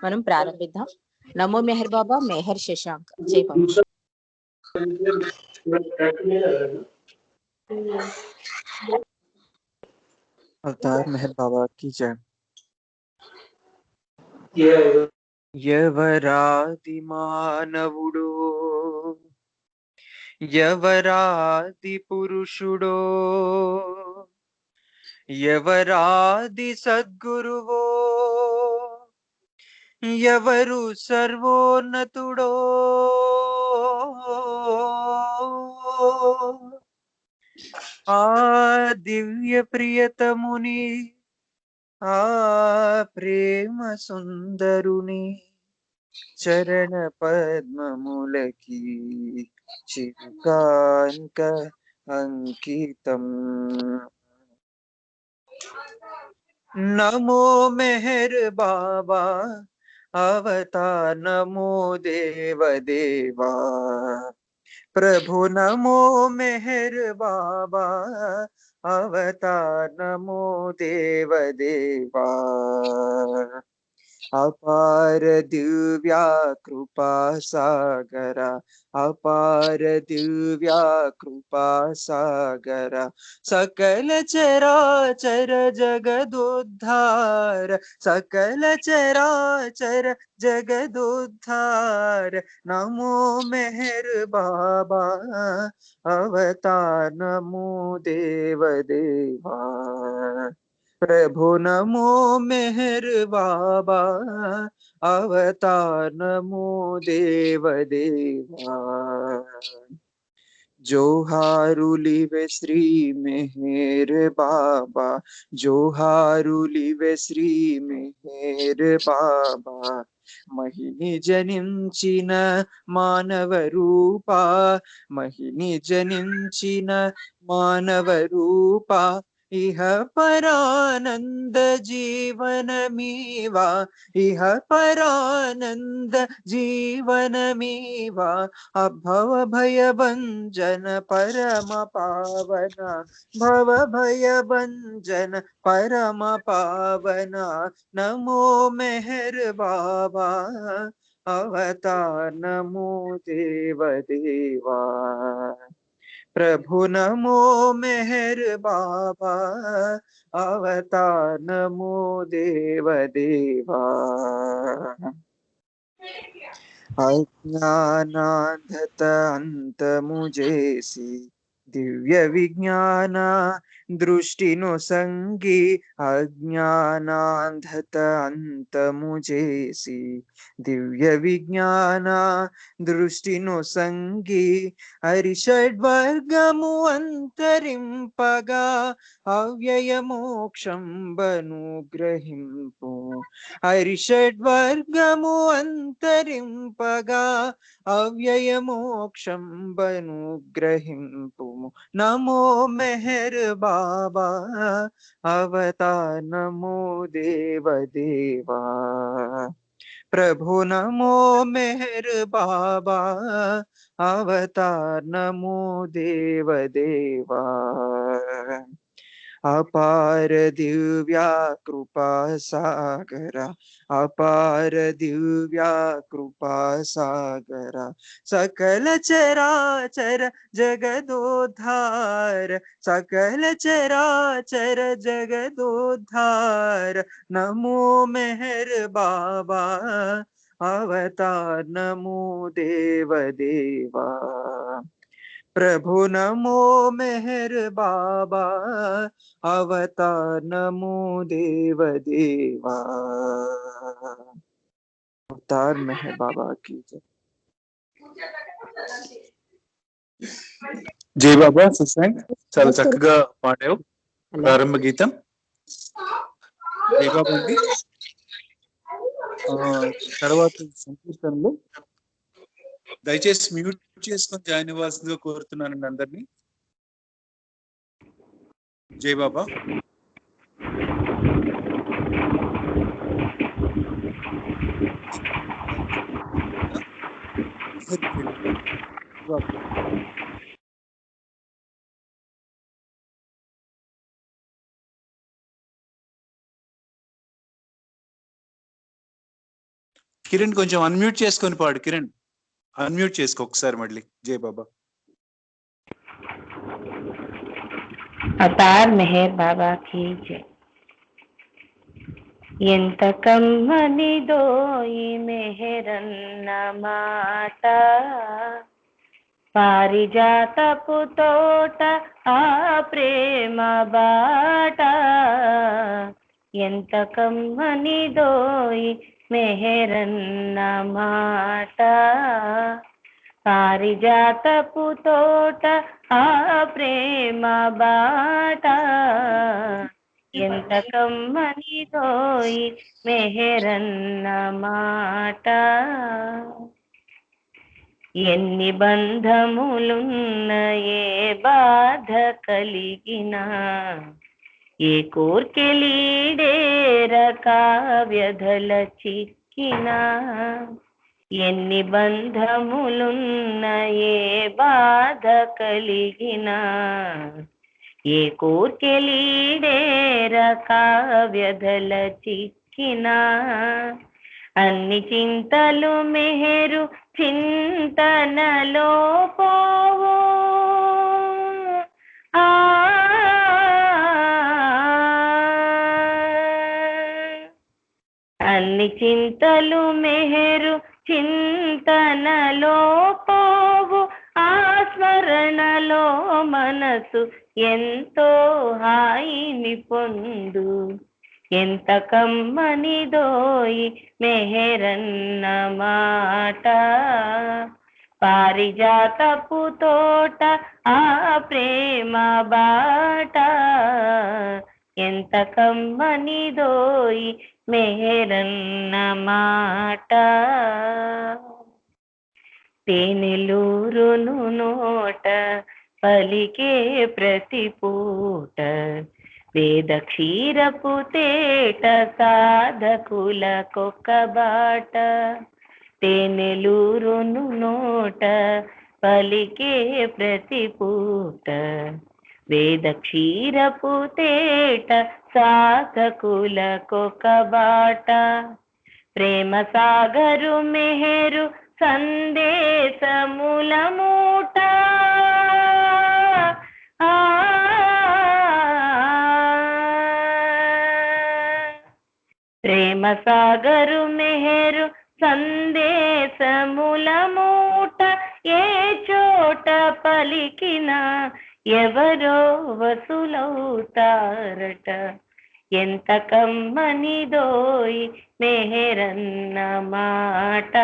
మనం ప్రారంభిద్దాం. నమో మెహర్ బాబా, మెహర్ శశాంక్. జై బాబా. अवतार मेहर बाबा की जय। ఎవరాది మానవుడో, ఎవరాది పురుషుడో, ఎవరాది సద్గురువో, ఎవరు సర్వోన్నతుడో, ఆ దివ్య ప్రియతముని, ఆ ప్రేమ సుందరుని చరణ పద్మములకి చిరుకాంక అంకితం. నమో మెహర్ బాబా అవతార్, నమో దేవ దేవా ప్రభు, నమో మెహర్ బాబా అవతార్, నమో దేవ దేవా. అపార దివ్యా కృపా సాగర, అపార దివ్యా కృపా సాగర, సకల చరాచర జగదుద్ధార, సకల చరాచర జగదుద్ధార. నమో మెహర్ బాబా అవతార్, నమో దేవ దేవా ప్రభు, నమో మెహర్ బాబా అవతార్, నమో దేవ దేవా. జోహారులివే శ్రీ మెహర్ బాబా, జోహారులివే శ్రీ మెహర్ బాబా. మహిని జనించిన మానవ రూపా, మహిని జనించిన మానవ రూపా, ఇహ పరానంద జీవనమీవా, ఇహ పరానంద జీవనమీవా. అభవ భయ భంజన పరమ పావన, భవ భయ భంజన పరమ పావన. నమో మెహర్ బాబా అవతార్, నమో దేవ దేవా ప్రభు, నమో మెహర్ బాబా అవతార్, నమో దేవ దేవా. అజ్ఞానాంధత అంతము చేసి దివ్య విజ్ఞాన దృష్టిను సంగి, అజ్ఞానాంధత అంతము చేసి దివ్య విజ్ఞాన దృష్టిను సంగి, హరిషడ్వర్గము అంతరింపగా అవ్యయ మోక్షం బను గ్రహింపు, హరిషడ్వర్గము అంతరింపగా అవ్యయ మోక్షం బను గ్రహింపు. నమో మెహర్ బాబా అవతార్, నమో దేవ దేవా ప్రభు, నమో మెహర్ బాబా అవతార్, నమో దేవ దేవా. అపార దివ్యా కృపా సాగర, అపార దివ్యా కృపా సాగర, సకల చరాచర జగదోద్ధార, సకల చరాచర జగదోద్ధార. నమో మెహర్ బాబా అవతార్, నమో దేవ దేవా ప్రభు, నమో మెహర్ బాబా అవతార్, నమో దేవ దేవా. అవతార్ మెహర్ బాబా की जय. జై బాబా శశాంక్, చాలా చక్కగా పాడావు ప్రారంభ గీతం. జై బాబా అండి. తర్వాత సంకీర్తనలు దయచేసి మ్యూట్ చేసుకొని జాయిన్ అవ్వాల్సిందిగా కోరుతున్నానండి అందరినీ. జై బాబా. కిరణ్ కొంచెం అన్మ్యూట్ చేసుకొని పాడు. కిరణ్ అన్మ్యూట్ చేసుకో ఒకసారి మళ్ళీ. జై బాబా. అవతార్ మెహర్ బాబా కీ జై. ఎంత కమ్మనిదో ఈ మెహరన్న మాట, పారిజాతపు తోట ఆ ప్రేమ బాట. ఎంత కమ్మనిదో ఈ మెహరన్న మాట, పారిజాతపు తోట ఆ ప్రేమ బాట. ఎంత కమ్మనిదో ఈ మెహరన్న మాట. ఎన్ని బంధములున్న ఏ బాధ కలిగినా, ఏ కోర్కెలీడేర కావ్యధల చిక్కినా. ఎన్ని బంధములున్న ఏ బాధ కలిగినా, ఏ కోర్కెలీడేర కావ్యధల చిక్కినా. అన్ని చింతలు మెహరు చింతనలో పోవు, అన్ని చింతలు మెహరు చింతనలో పోవు. ఆ స్మరణలో మనసు ఎంతో హాయిని పొందు. ఎంత కమ్మనిదోయి మెహరన్న మాట, పారిజాతపు తోట ఆ ప్రేమ బాట. ఎంత కమ్మనిదోయి మెహరన్న మాట. తేనెలూరును నోట పలికే ప్రతి పూట, వేద క్షీరపు తేట సాధకులకొక్క బాట. తేనెలూరును నోట పలికే ప్రతి పూట, వేద క్షీరపు తేట సాధకులకొక్క బాట. ప్రేమ సాగరు మెహరు సందేశముల మూట, ప్రేమ సాగరు మెహరు సందేశముల మూట. ఏ చోట పలికినా ఎవరో వసులవుతారట. ఎంత కమ్మనిదోయి మెహరన్న మాట,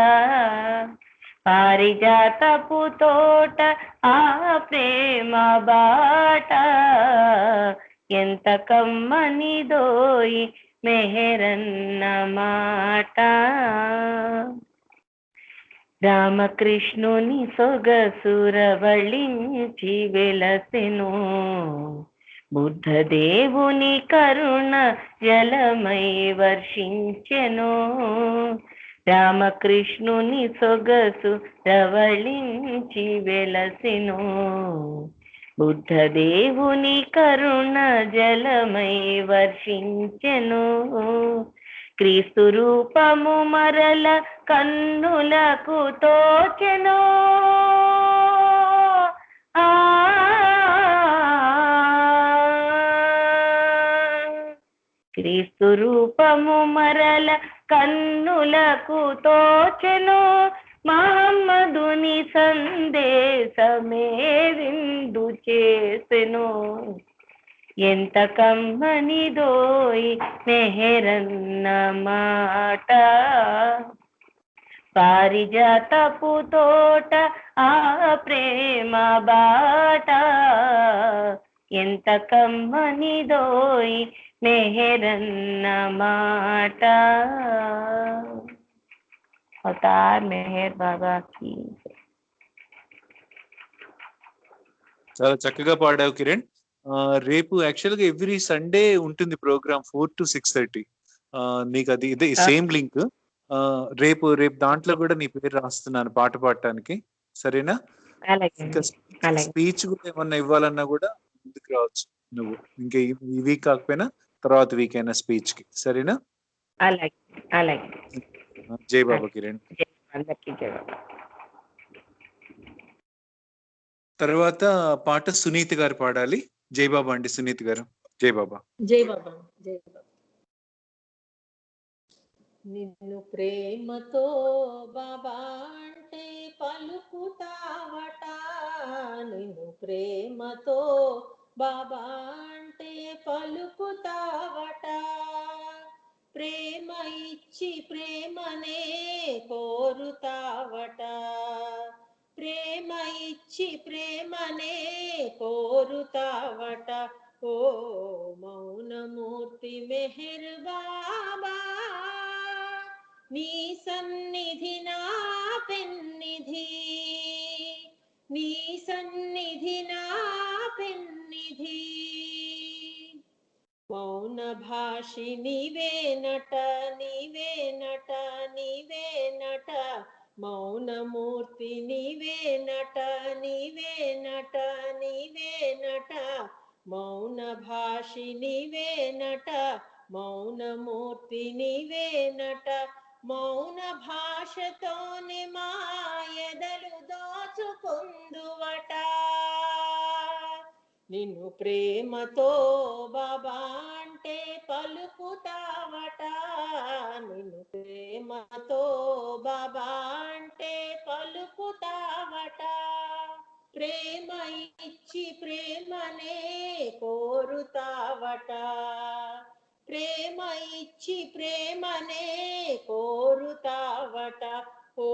పారిజాతపు తోట ఆ ప్రేమ బాట. ఎంత కమ్మనిదోయి మెహరన్న మాట. రామకృష్ణుని సొగసురవళించి వెలసెను, బుద్ధదేవుని కరుణ జలమై వర్షించెను. రామకృష్ణుని సొగసు రవళించి వెలసెను, బుద్ధదేవుని కరుణ జలమై వర్షించెను. క్రీస్తు రూపము మరల కన్నులకు తోచెను. క్రీస్తు రూపము మరల కన్నులకు తోచెను. మహమ్మదుని సందేశమే విందు చేసెను. ఎంత కమ్మనిదోయి మెహరన్న మాట, పారిజాతపు తోట ఆ ప్రేమ బాట. ఎంత కమ్మనిదోయి మెహరన్న మాట. అవతార్ మెహర్ బాబా కి. చాలా చక్కగా పాడావు కిరణ్. రేపు యాక్చువల్ గా ఎవ్రీ సండే ఉంటుంది ప్రోగ్రామ్ 4 to 6:30. నీకు అది ఇదే సేమ్ లింక్. రేపు దాంట్లో కూడా నీ పేరు రాస్తున్నాను పాట పాడటానికి, సరేనా? ఇంకా స్పీచ్ కూడా ఏమన్నా ఇవ్వాలన్నా కూడా ముందుకు రావచ్చు నువ్వు. ఇంకా ఈ వీక్ కాకపోయినా తర్వాత వీక్ అయినా స్పీచ్ కి, సరేనా? అలాగే అలాగే. జై బాబా కిరణ్. అందరికీ జై బాబా. తర్వాత పాట సునీత్ గారు పాడాలి. జై బాబా అండి సునీత్ గారు. జై బాబా. జై బాబా. జై బాబా. నిన్ను ప్రేమతో బాబా అంటే పలుకుతావట, నిన్ను ప్రేమతో బాబా అంటే పలుకుతావట, ప్రేమ ఇచ్చి ప్రేమనే కోరుతావట, ప్రేమ ఇచ్చి ప్రేమనే కోరుతావట, ఓ మౌనమూర్తి మెహర్ బాబా, నీ సన్నిధి నా పెన్నిధి, నీ సన్నిధి నా పెన్నిధి, మౌన భాషి నీవే నట, నీవే నట, నీవే నట, మౌనమూర్తి నీవే నట, నీవే నట, నీవే నట, మౌన భాషి నీవే నట, మౌనమూర్తి నీవే నట, మౌన భాషతోనే మాయదలు దోచుకుందువట, నిన్ను ప్రేమతో బాబా అంటే పలుకుతావట, నిన్ను ప్రేమతో బాబా అంటే పలుకుతావట, ప్రేమ ఇచ్చి ప్రేమనే కోరుతావట, ప్రేమ ఇచ్చి ప్రేమనే కోరుతావట, ఓ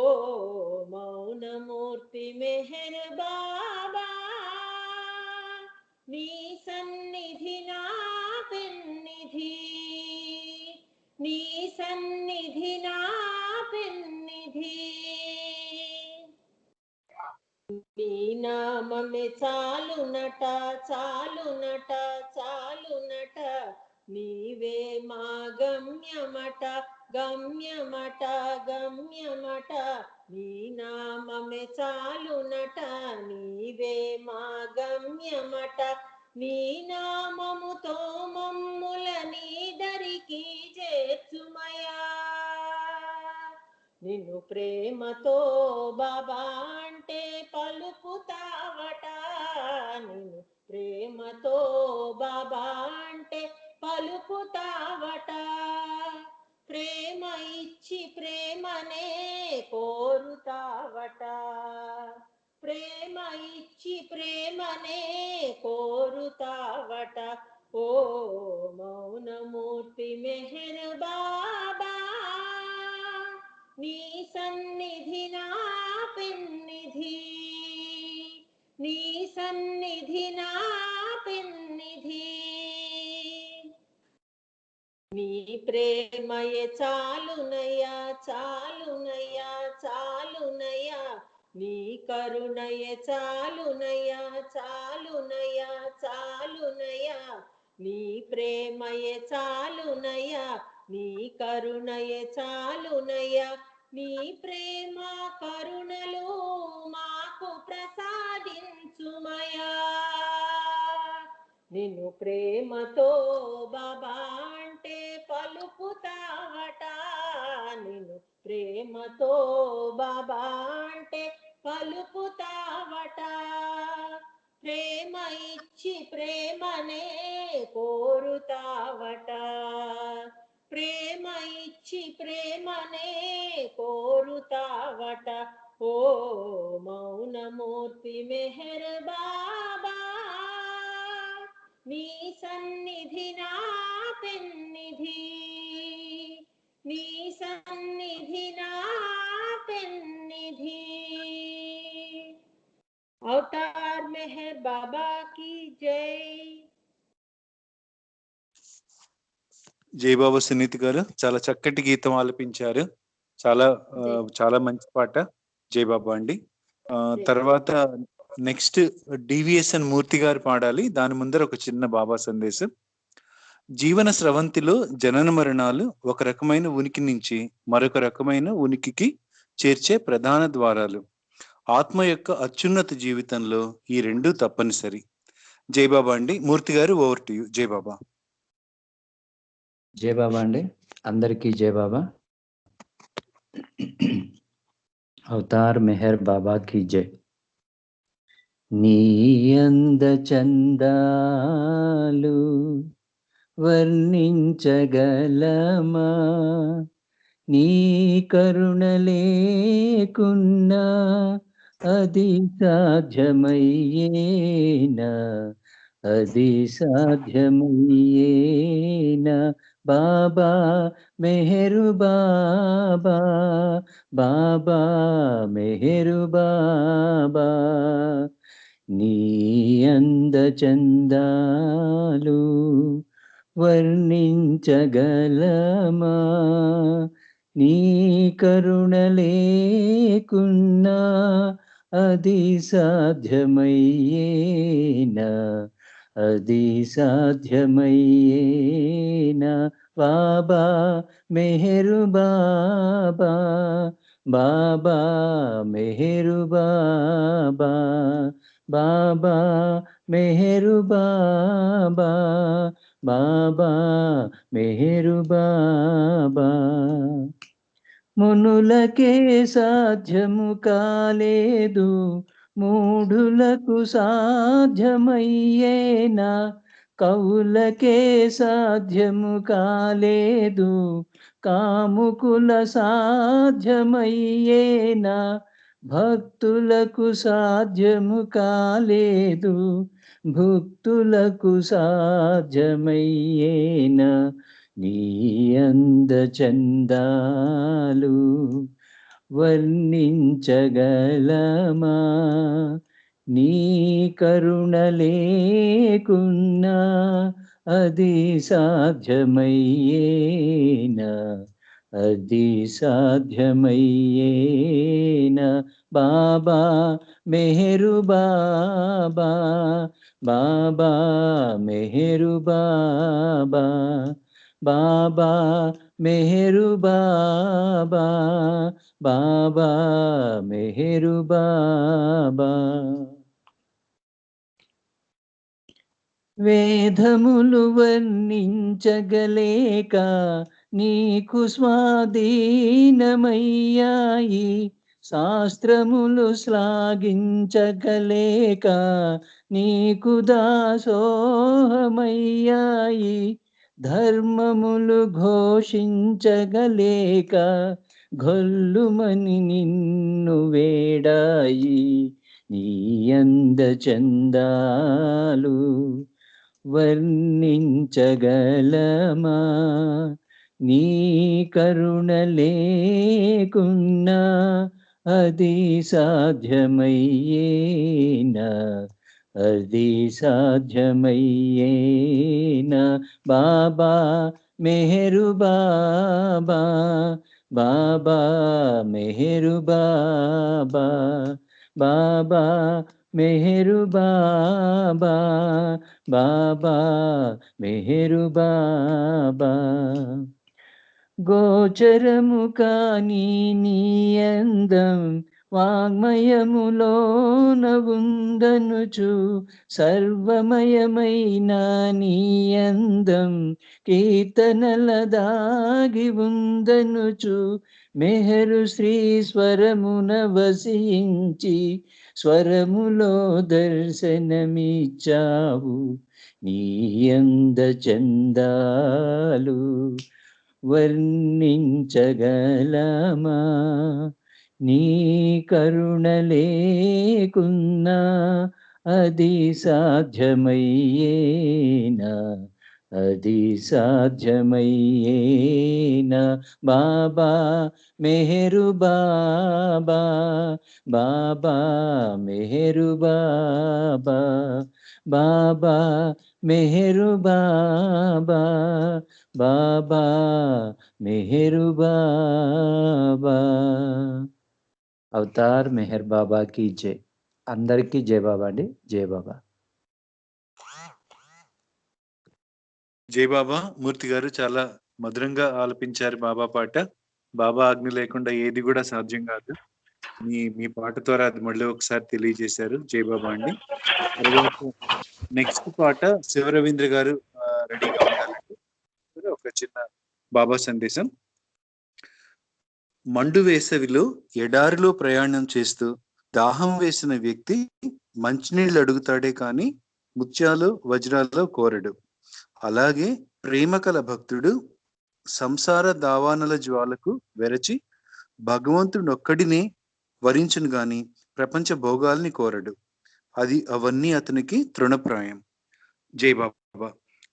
మౌనమూర్తి మెహర్ బాబా, నీ సన్నిధి నా పెన్నిధి, నీ సన్నిధి నా పెన్నిధి, నీ నామమే చాలునట, చాలునట, చాలునట, నీవే మా గమ్యమట, గమ్యమట, గమ్యమట, నీ నామమే చాలునట, నీవే మా గమ్యమట, నీ నామముతో మమ్ముల నీదరికి చేర్చుమయా, నిన్ను ప్రేమతో బాబా అంటే పలుకుతావట, నిన్ను ప్రేమతో బాబా అంటే పలుకుతావట, ప్రేమ ఇచ్చి ప్రేమనే కోరుతావట, ప్రేమ ఇచ్చి ప్రేమనే కోరుతావట, ఓ మౌనమూర్తి మెహర్ బాబా, నీ సన్నిధి నా పెన్నిధి, నీ సన్నిధి నా పెన్నిధి, నీ ప్రేమయే చాలునయ్యా, చాలునయ్యా, చాలునయ్యా, నీ కరుణయే చాలునయ్యా, చాలునయ్యా, చాలునయ్యా, నీ ప్రేమయే చాలునయ్యా, నీ కరుణయే చాలునయ్యా, నీ ప్రేమ కరుణలు మాకు ప్రసాదించుమయా, నిన్ను ప్రేమతో బాబా అంటే పలుకుతావట, నిన్ను ప్రేమతో బాబా అంటే పలుకుతావట, ప్రేమ ఇచ్చి ప్రేమనే కోరుతావట, ప్రేమ ఇచ్చి ప్రేమనే కోరుతావట, ఓ మౌనమూర్తి మెహర్ బాబా, నీ సన్నిధి నా పెన్నిధి, నీ సన్నిధి నా పెన్నిధి, అవతార్ మెహర్ బాబా की జై. జై బాబా సునీత్ గారు చాలా చక్కటి గీతం ఆలపించారు. చాలా చాలా మంచి పాట. జై బాబా అండి. తర్వాత నెక్స్ట్ డివిఎస్ఎన్ మూర్తి గారు పాడాలి. దాని ముందర ఒక చిన్న బాబా సందేశం. జీవన స్రవంతిలో జనన మరణాలు ఒక రకమైన ఉనికి నుంచి మరొక రకమైన ఉనికికి చేర్చే ప్రధాన ద్వారాలు. ఆత్మ యొక్క అత్యున్నత జీవితంలో ఈ రెండు తప్పనిసరి. జై బాబా అండి. మూర్తి గారు, ఓవర్ టు యు. జై బాబా. జై బాబా అండి. అందరికీ జై బాబా. అవతార్ మెహర్ బాబా की जय। నీ అంద చందాలు వర్ణించగలమా, నీ కరుణ లేకున్నా అది సాధ్యమయ్యేనా, అది సాధ్యమయ్యేనా। బాబా మెహరు బాబా, బాబా మెహరు బాబా, నీ అంద చందాలు వర్ణించగలమా, నీ కరుణ లేకున్నా అది సాధ్యమయ్యేనా, అది సాధ్యమయ్యేనా। బాబా మెహరు బాబా, బాబా మెహరు బాబా, బాబా మెహరు బాబా, బాబా మెహరు బాబా। మునులకే సాధ్యము కాలేదు, మూఢులకు సాధ్యమయ్యేనా, కవులకే సాధ్యము కాలేదు, కాముకుల సాధ్యమయ్యేనా, భక్తులకు సాధ్యము కాలేదు, భక్తులకు సాధ్యమయ్యేనా। నీ అంద చందాలు వర్ణించగలమా, నీ కరుణ లేకున్నా అది సాధ్యమయ్యేనా, అది సాధ్యమయ్యేనా। బాబా మెహరు బాబా, బాబా మెహరు బాబా, బాబా మెహరు బాబా, బాబా మెహరు బాబా। వేదములు వర్ణించగలేక నీకు స్వాధీనమయ్యాయి, శాస్త్రములు శ్లాఘించగలేక నీకు దాసోహమయ్యాయి, ధర్మములు ఘోషించగలేక గొల్లుమని నిన్ను వేడాయి, నీ అంద చందాలు వర్ణించగలమా, నీ కరుణ లేకున్నా అది సాధ్యమయ్యేనా, అది సాధ్యమయ్యేనా। బాబా మెహరు బాబా, బాబా మెహరు బాబా, బాబా మెహరు బాబా, బాబా మెహరు బాబా। గోచరము కాని నీ అందం వాంగ్మయములోన ఉందనుచు, సర్వమయమైన నీ అందం కీర్తనల దాగి ఉందనుచు, మెహరు శ్రీ స్వరమున వసించి స్వరములో దర్శనమిచ్చావు, నీ అంద చందాలు వర్ణించగలమా, నీ కరుణ లేకున్నా అది సాధ్యమయ్యేనా, అది సాధ్యమయ్యేనా। బాబా మెహరు బాబా, బాబా మెహరు బాబా, బాబా మెహరు బాబా, బాబా మెహరు బాబా। అవతార్ మెహర్ బాబా की जय। అందరికీ జై బాబా అండి, జై బాబా। జై బాబా మూర్తి గారు చాలా మధురంగా ఆలపించారు బాబా పాట. బాబా ఆజ్ఞ లేకుండా ఏది కూడా సాధ్యం కాదు. మీ మీ పాట ద్వారా అది మళ్ళీ ఒకసారి తెలియజేశారు. జై బాబా అండి. తర్వాత నెక్స్ట్ పాట శివరవీంద్ర గారు రెడీగా ఉండాలండి. ఒక చిన్న బాబా సందేశం. మండు వేసవిలో ఎడారిలో ప్రయాణం చేస్తూ దాహం వేసిన వ్యక్తి మంచినీళ్ళు అడుగుతాడే కాని ముత్యాలు వజ్రాలు కోరడు. అలాగే ప్రేమ కల భక్తుడు సంసార దావానల జ్వాలకు వెరచి భగవంతుడొక్కడినే వరించును గాని ప్రపంచ భోగాల్ని కోరడు. అవన్నీ అతనికి తృణప్రాయం. జై బాబా.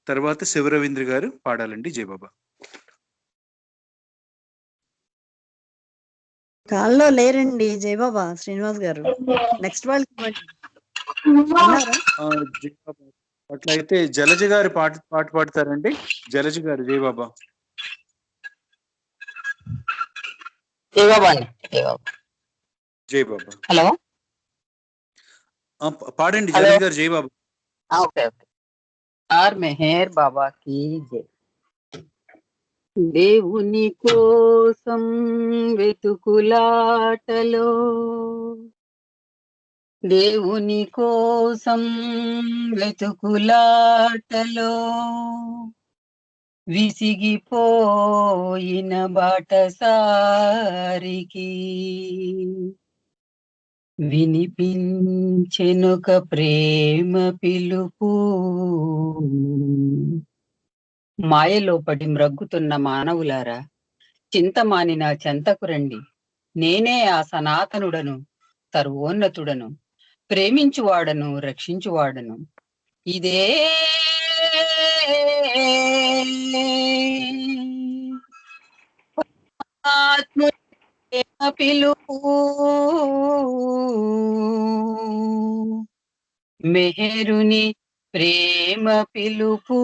తర్వాత శివరవీంద్ర గారు పాడాలండి. జై బాబా. కాల్లో లేరండి జయబాబా శ్రీనివాస్ గారు. నెక్స్ట్ వాళ్ళకి జై బాబా. అట్లయితే జలజ గారు పాట పాడతారండి. జలజ గారు. జై బాబా. జై బాబా అండి. జై బాబా. జై బాబా. హలో, పాడండి జలజ గారు. జై బాబా. Okay okay. ఆర్ మెహర్ బాబా की जय. దేవుని కోసం వెతుకులాటలో, దేవుని కోసం వెతుకులాటలో విసిగిపోయిన బాటసారికి వినిపించెనొక ప్రేమ పిలుపు. మాయలో పడి మ్రగ్గుతున్న మానవులారా, చింతమానిన చెంతకు రండి. నేనే ఆ సనాతనుడను, సర్వోన్నతుడను, ప్రేమించువాడను, రక్షించువాడను. ఇదే ఆత్మ పిలుపు, మెహరుని ప్రేమ పిలుపు.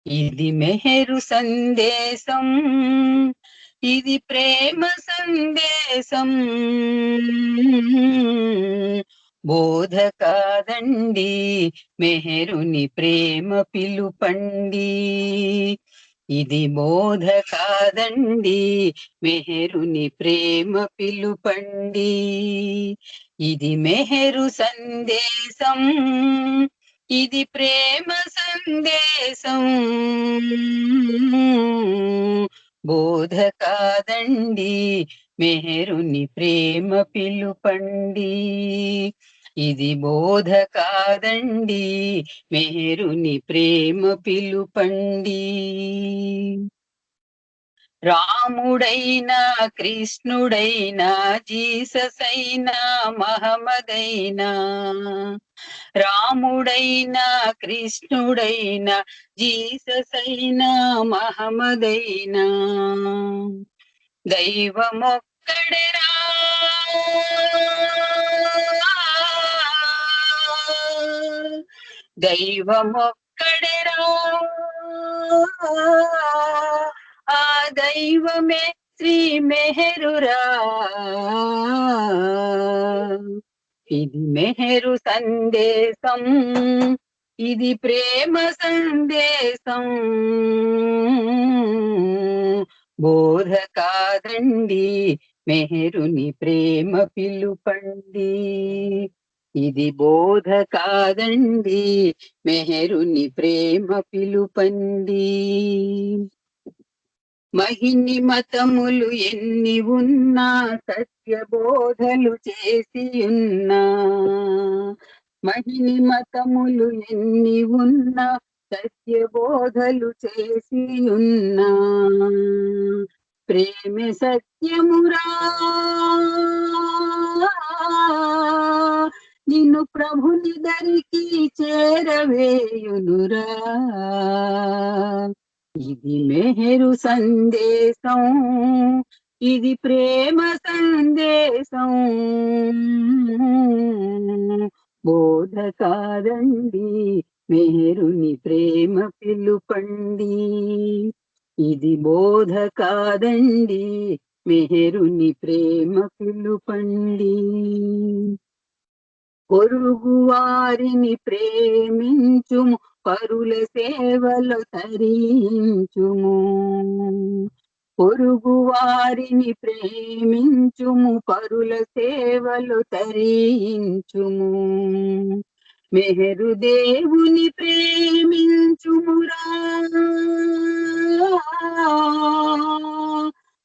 ఇది మెహరు సందేశం, ఇది ప్రేమ సందేశం. బోధ కాదండి, మెహరుని ప్రేమ పిలుపండి. ఇది బోధ కాదండి, మెహరుని ప్రేమ పిలుపండి. ఇది మెహరు సందేశం, ఇది ప్రేమ సందేశం. బోధ కాదండి, మెహరుని ప్రేమ పిలుపండి. ఇది బోధ కాదండి, మెహరుని ప్రేమ పిలుపండి. రాముడైనా, కృష్ణుడైనా, జీసస్ అయినా, మహమ్మదైనా, రాముడైనా, కృష్ణుడైనా, జీసస్ అయినా, మహమ్మదైనా, దైవమొక్కడేరా, దైవమొక్కడేరా. ఆ దైవమే శ్రీ మెహరురా. ఇది మెహరు సందేశం, ఇది ప్రేమ సందేశం. బోధ కాదండి, మెహరుని ప్రేమ పిలుపండి. ఇది బోధ కాదండి, మెహరుని ప్రేమ పిలుపండి. మహిని మతములు ఎన్ని ఉన్నా, సత్య బోధలు చేసి ఉన్నా. మహిని మతములు ఎన్ని ఉన్నా, సత్య బోధలు చేసి ఉన్నా. ప్రేమ సత్యమురా, నిన్ను ప్రభుని దరికి చేరవేయునురా. ఇది మెహరు సందేశం, ఇది ప్రేమ సందేశం. బోధ కాదండి, మెహరుని ప్రేమ పిలుపండి. ఇది బోధ కాదండి, మెహరుని ప్రేమ పిలుపండి. పొరుగు వారిని ప్రేమించుము, పరుల సేవలో తరించుము. పొరుగు వారిని ప్రేమించుము, పరుల సేవలో తరించుము. మెహరు దేవుని ప్రేమించుమురా.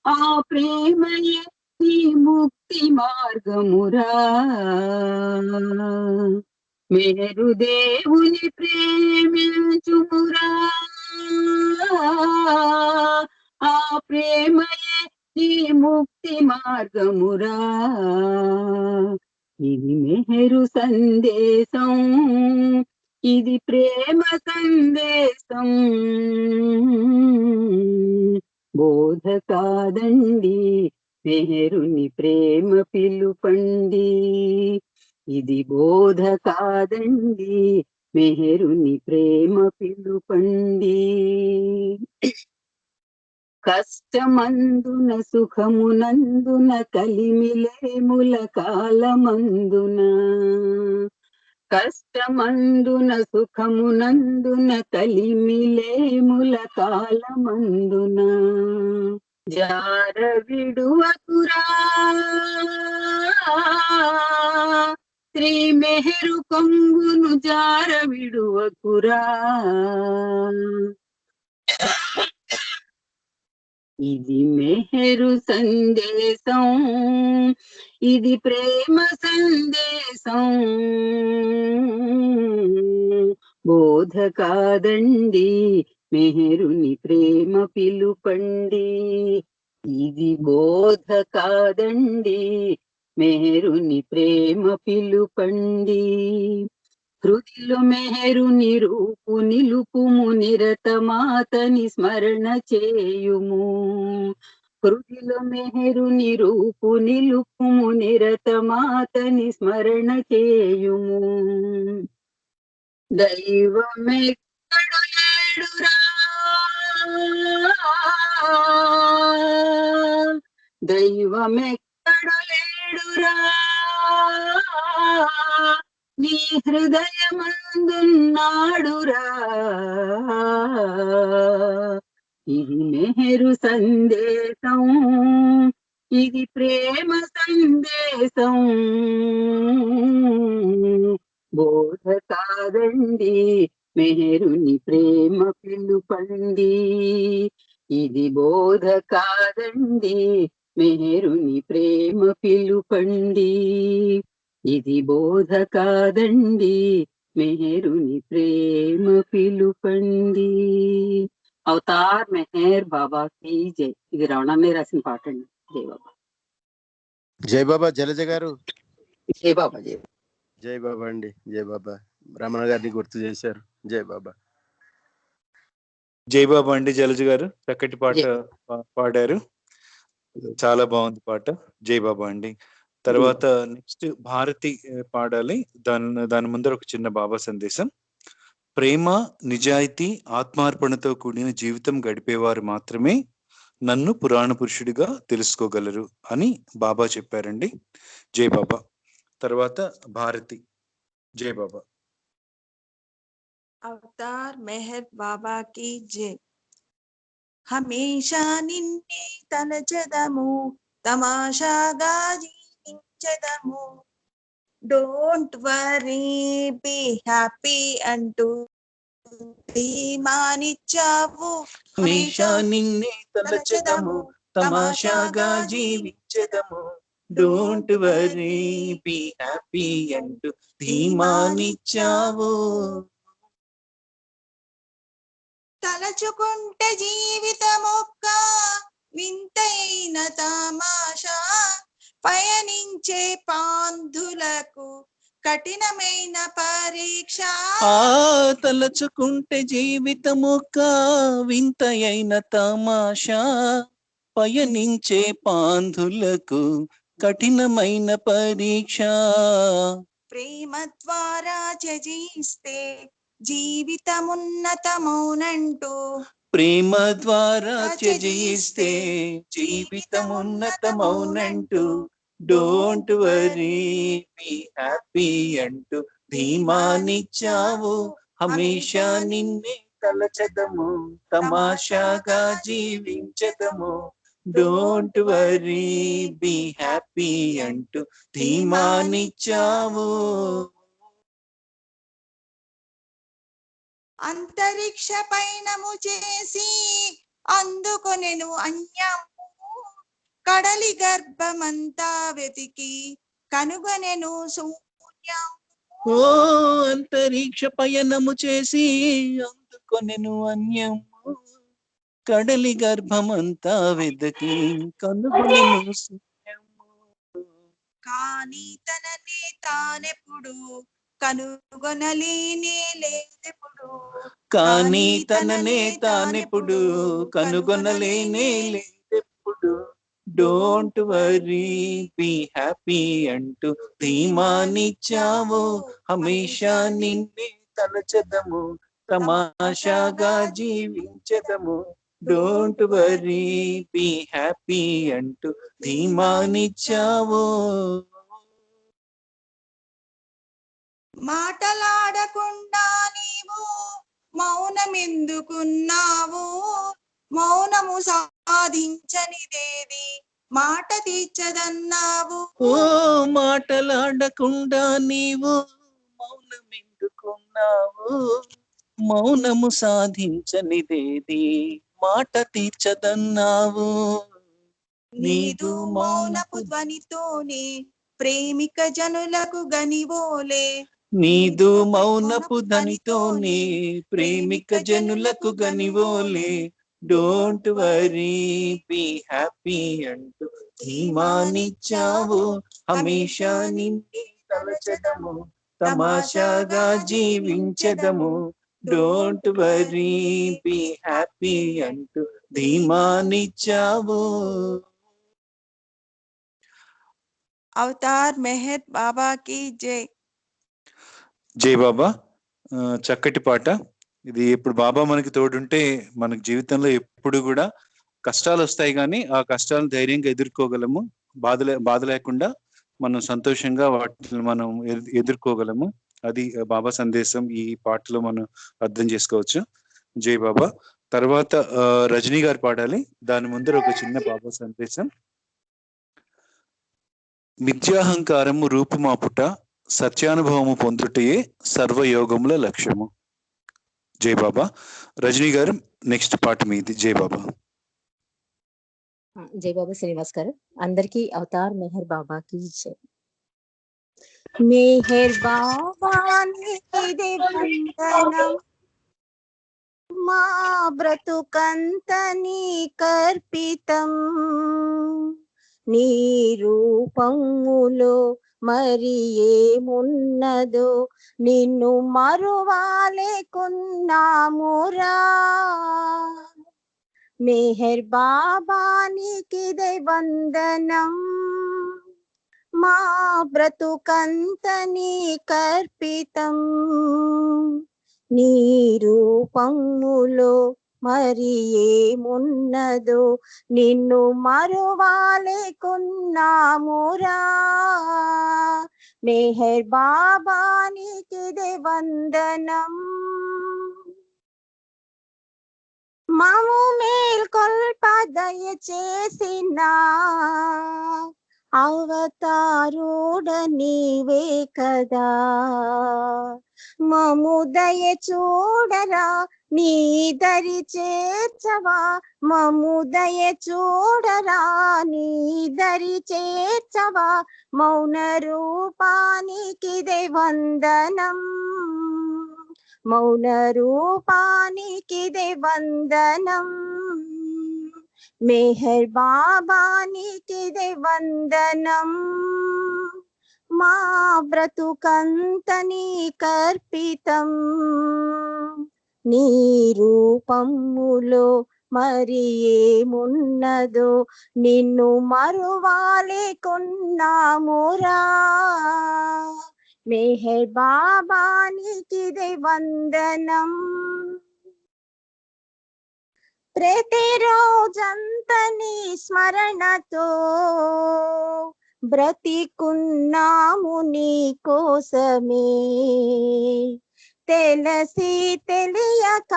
ఆ ప్రేమయే నీ ముక్తి మార్గమురా మేరు దేవుని ప్రేమించుమురా ఆ ప్రేమయే నీ ముక్తి మార్గమురా ఇది మెహరు సందేశం ఇది ప్రేమ సందేశం బోధ కాదండి మెహరుని ప్రేమ పిలుపండి ఇది బోధ కాదండి మెహరుని ప్రేమ పిలుపండి కష్టమందున సుఖమునందున కలిమిలేముల కాలమందున కష్టమందున సుఖమునందున కలిమిలేముల కాలమందున జార విడువకురా శ్రీ మెహరు కొంగును జార విడువకురా ఇది మెహరు సందేశం ఇది ప్రేమ సందేశం బోధ కాదండి మెహరుని ప్రేమ పిలుపండి ఇది బోధ కాదండి మెహరుని ప్రేమ పిలుపండి హృదిలో మెహరుని రూపు నిలుపుము నిరతమాతని స్మరణ చేయుము హృదిలో మెహరుని రూపు నిలుపుము నిరతమాతని స్మరణ చేయుము దైవమెక్కడు లేడురా దైవమెక్కడు లేడురా నీ హృదయమందున్నాడురా ఇది మెహరు సందేశం ఇది ప్రేమ సందేశం బోధ కాదండి మెహరుని ప్రేమ పిలుపండి ఇది బోధ కాదండి మెహరుని ప్రేమ పిలుపండి ఇది బోధ కాదండి మెహరుని ప్రేమ పిలుపండి అవతార్ మెహర్ బాబా కీ జై ఇది రవణమే రాసిన పాట అండి జై బాబా జై బాబా జలజ గారు జై బాబా జై జై బాబా అండి జై బాబా రమణ గారిని గుర్తు చేశారు జై బాబా జై బాబా అండి జలజ గారు చక్కటి పాట పాడారు చాలా బాగుంది పాట జై బాబా అండి తర్వాత నెక్స్ట్ భారతి పాడాలి దాని ముందర ఒక చిన్న బాబా సందేశం ప్రేమ నిజాయితీ ఆత్మార్పణతో కూడిన జీవితం గడిపేవారు మాత్రమే నన్ను పురాణ పురుషుడిగా తెలుసుకోగలరు అని బాబా చెప్పారండి జై బాబా తర్వాత భారతి జై బాబా అవతార్ మెహర్ బాబా కి జై హమేషా నిన్నే తలచెదము తమాషాగా జీవించెదము డోంట్ వరీ బి హ్యాపీ అంటూ ధీమానిచ్చావు హమేషా నిన్నే తలచెదము తమాషాగా జీవించెదము డోంట్ వరీ బి హ్యాపీ అంటూ ధీమానిచ్చావు తలచుకుంటే జీవితమొక్క వింతైన తమాషా పయనించే పాంధులకు కఠినమైన పరీక్ష తలచుకుంటే జీవితమొక్క వింతైన తమాషా పయనించే పాంధులకు కఠినమైన పరీక్ష ప్రేమ ద్వారా త్యజిస్తే జీవితమున్నతమౌనంటూ ప్రేమ ద్వారా త్యజిస్తే జీవితమున్నతమౌనంటూ డోంట్ వరీ బి హ్యాపీ అంటూ ధీమానిచ్చావు హమేషా నిన్నే తలచెదము తమాషాగా జీవించెదము డోంట్ వరీ బి హ్యాపీ అంటూ ధీమానిచ్చావు అంతరిక్ష పయనము చేసి అందుకొనెను అన్యము కడలి గర్భమంతా వెతికి కనుగొనెను శూన్యం. ఓ అంతరిక్ష పయనము చేసి అందుకొనెను అన్యము కడలి గర్భమంతా వెదకి కనుగొనెను శూన్యము. కానీ తననే తానెప్పుడు కనుగొనలేనే లేదెప్పుడు. కానీ తననే తానెప్పుడు కనుగొనలేనే లేదెప్పుడు. డోంట్ వరీ బీ హ్యాపీ అంటూ ధీమానిచ్చావు హమేషా నిన్నే తలచదము తమాషాగా జీవించదము. డోంట్ వరీ బీ హ్యాపీ అంటూ ధీమానిచ్చావు. మాటలాడకుండా నీవు మౌనమెందుకున్నావు. మౌనము సాధించనిదేది మాట తీర్చదన్నావు. ఓ మాటలాడకుండా నీవు మౌనమెందుకున్నావు. మౌనము సాధించనిదేది మాట తీర్చదన్నావు. నీదు మౌనపు ధ్వనితోనే ప్రేమిక జనులకు గనివోలే. నీదు మౌనపు ధ్వనితోనే ప్రేమిక జనులకు గనివోలే. డోంట్ వరీ బీ హ్యాపీ అంటూ ధీమానిచ్చావు హమేషా నిన్నే తలచదము తమాషాగా జీవించదము. డోంట్ వరీ బీ హ్యాపీ అంటూ ధీమానిచ్చావు. అవతార్ మెహర్ బాబా की జై. జై బాబా. చక్కటి పాట ఇది. ఇప్పుడు బాబా మనకి తోడుంటే మనకి జీవితంలో ఎప్పుడు కూడా కష్టాలు వస్తాయి, కానీ ఆ కష్టాలను ధైర్యంగా ఎదుర్కోగలము. బాధ లేకుండా మనం సంతోషంగా వాటిని మనం ఎదుర్కోగలము. అది బాబా సందేశం ఈ పాటలో మనం అర్థం చేసుకోవచ్చు. జై బాబా. తర్వాత రజనీ గారు పాడాలి. దాని ముందర ఒక చిన్న బాబా సందేశం. మిథ్యాహంకారము రూపుమాపుట సత్యానుభవము పొందుటయే సర్వయోగముల లక్ష్యము. జై బాబా. రజనీ గారు నెక్స్ట్ పాట మీది. జై బాబా. జై బాబా శ్రీనివాస్ గారు. అందరికీ అవతార్ మెహర్ బాబాకి జై. మెహర్ బాబానికి వందనం, మా బ్రతుకంత నీ కర్పితం. నీ రూపములో మరి ఏమున్నదో నిన్ను మరువాలేకున్నామురా. మెహర్ బాబానికి వందనం, మా బ్రతుకంత నీ కర్పితం. నీ రూపములో మరి ఏమున్నదో నిన్ను మరువాలేకున్నామురా. మెహర్ బాబానికి వందనం. మాము మేల్కొల్ప దయచేసిన అవతారుడ నీవే కదా. మము దయ చూడరా నీ దరి చేర్చవా. మము దయ చూడరా నీ దరి చేర్చవా. మౌన రూపానికి వందనం, మౌన రూపానికి వందనం. మెహర్ బాబానికి వందనం, మా బ్రతుకంత నీ కర్పితం. నీ రూపములో మరి ఏమున్నదో నిన్ను మరువాలేకున్నామురా. మెహర్ బాబానికి వందనం. ప్రతిరోజంత నీ స్మరణతో బ్రతికున్నాము నీ కోసమే. తెలిసి తెలియక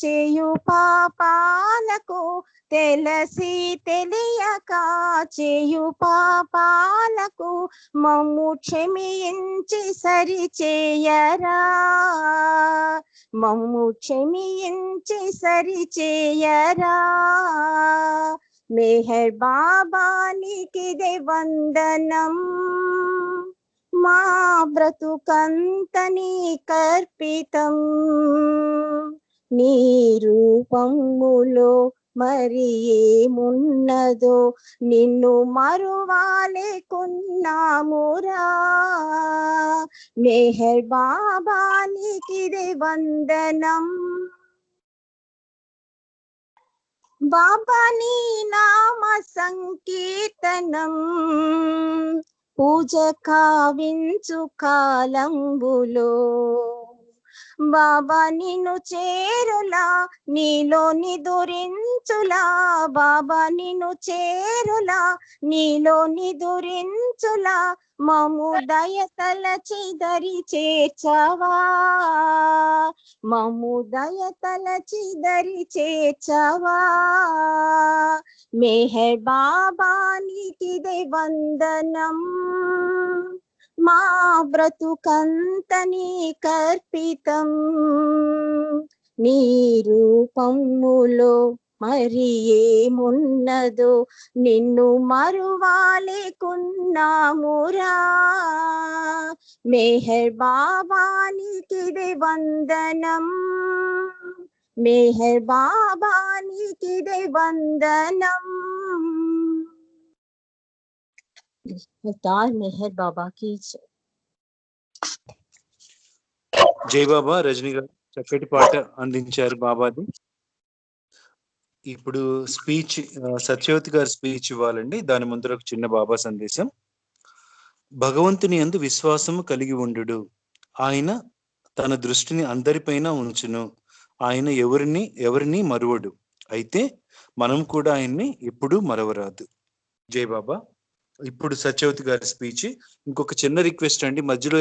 చేయు పాపాలకు, తెలిసి తెలియక చేయు పాపాలకు మమ్ము క్షమించి సరి చేయరా, మమ్ము క్షమించి సరి చేయరా. మెహర్ బాబా నీకిదే వందనం, మా బ్రతుకంతని కర్పితం. నీ రూపములో మరి ఏమున్నదో నిన్ను మరువాలేకున్నామురా. మెహర్ బాబా నీకిదే వందనం. బాబా నీ నామ సంకీర్తనం పూజ కావించు కాలంబులో, బాబా నిన్ను చేరులా నీలో నిదురించులా, బాబా నిన్ను చేరులా నీలో నిదురించులా మము దయతలచి దరి చేర్చవా, మము దయతలచి దరి చేర్చవా. మెహర్ బాబా నీకిదే వందనం, మా బ్రతుకంతని కర్పితం. నీ రూపములో మరి ఏమున్నదో నిన్ను మరువాలేకున్నామురా. మెహర్ బాబా నీకిదే వందనం, మెహర్ బాబా నీకిదే వందనం. అవతార్ మెహర్ బాబా की जय. జై బాబా. రజనీ గారు చక్కటి పాట అందించారు బాబాది. ఇప్పుడు స్పీచ్ సత్యవతి గారు స్పీచ్ ఇవ్వాలండి. దాని ముందర ఒక చిన్న బాబా సందేశం. భగవంతుని యందు విశ్వాసము కలిగి ఉండుడు, ఆయన తన దృష్టిని అందరిపైన ఉంచును, ఆయన ఎవరిని మరువడు, అయితే మనం కూడా ఆయన్ని ఎప్పుడూ మరవరాదు. జై బాబా. ఇప్పుడు సత్యవతి గారి స్పీచ్. ఇంకొక చిన్న రిక్వెస్ట్ అండి, మధ్యలో